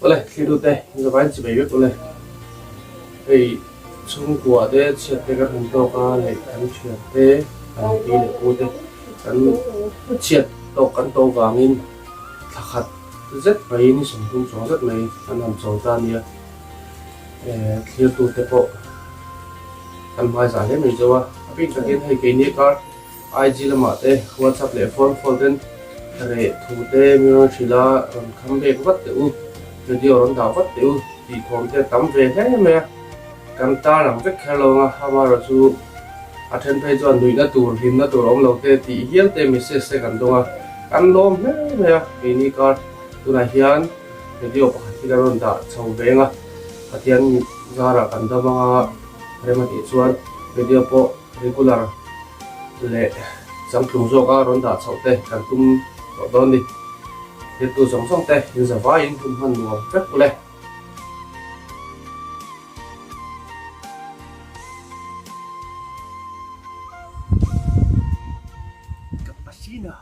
Ole, kirute, zabain si baby ole. Hey, chung kwa de chet de kan to ka le kan chet de kan pi le u de kan chet to kan to wangin thakhat rất mấy ni sum tum chong rất mấy kan ham chaw ta nia clear tu te po kan mai za le mai jawa apin ka gen hai ke ni ka IG lama te WhatsApp le phone folden re thu te mi thila ron kham be wat te u video ron da wat te u ti thom te tam ve he me kan ta ram vek hello nga hamara chu athen phei chuan nui na tur him na tur om lo te ti hial te message se kan donga kan lom me me ke ni ka tuna hian video pakhat hi ron da chho venga atian zara kan da ma rema ti chuan video po regular le cham thung zo ka ron da chho te kan tum don ni te tu song song te in za vai in tum han nuam vek pule kapasina.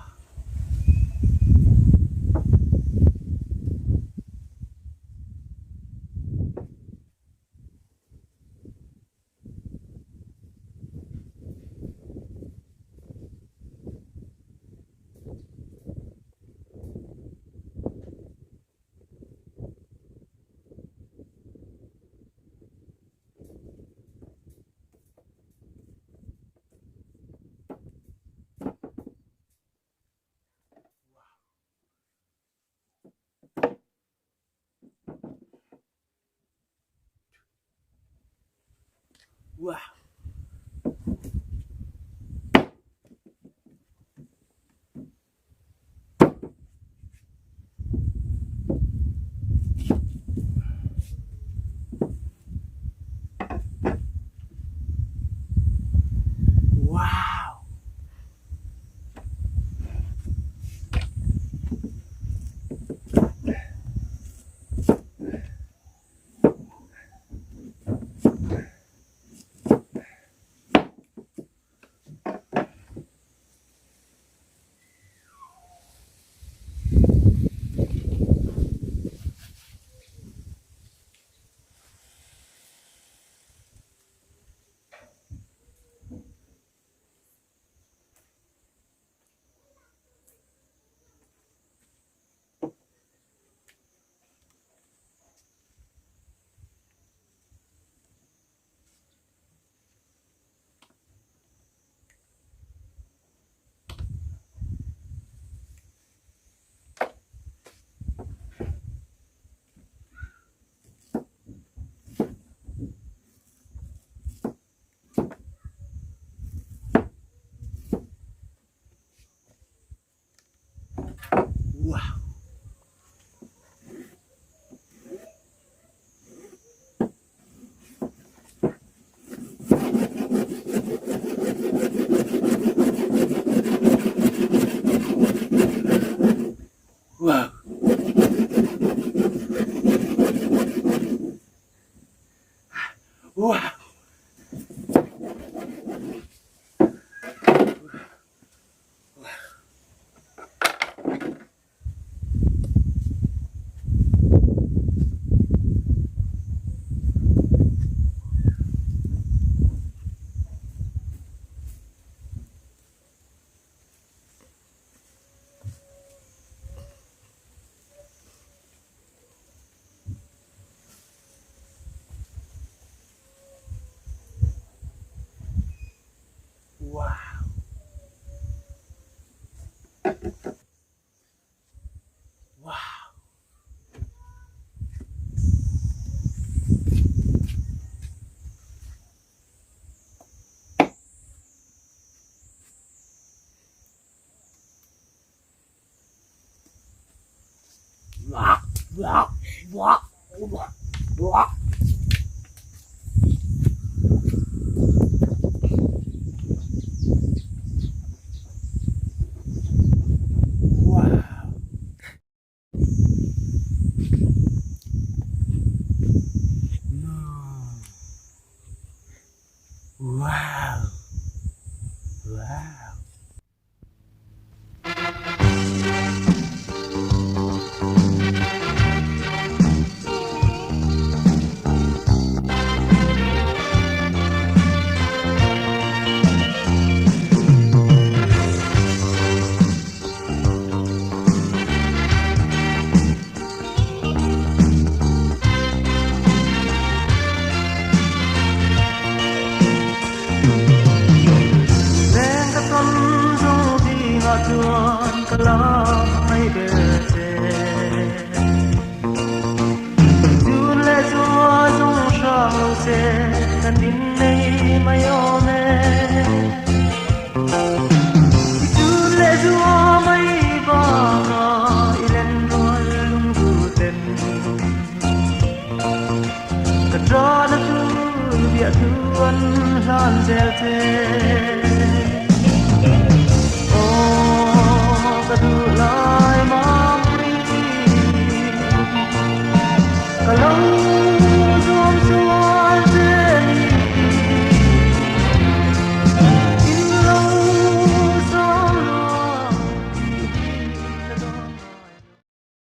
Wow. Wow. Wow. Wow. Wow. Wow. Wow. Wow. Wow. Wow. Wow. Wow. Wow. Wow. chuan kalam ai be se Jun le chuan zung shao se kan din nei mai ome Jun le chuan mai ba na ilen rual lung du ten ka tra na tu bia tuan han zel te ka du lai ma pri ka lo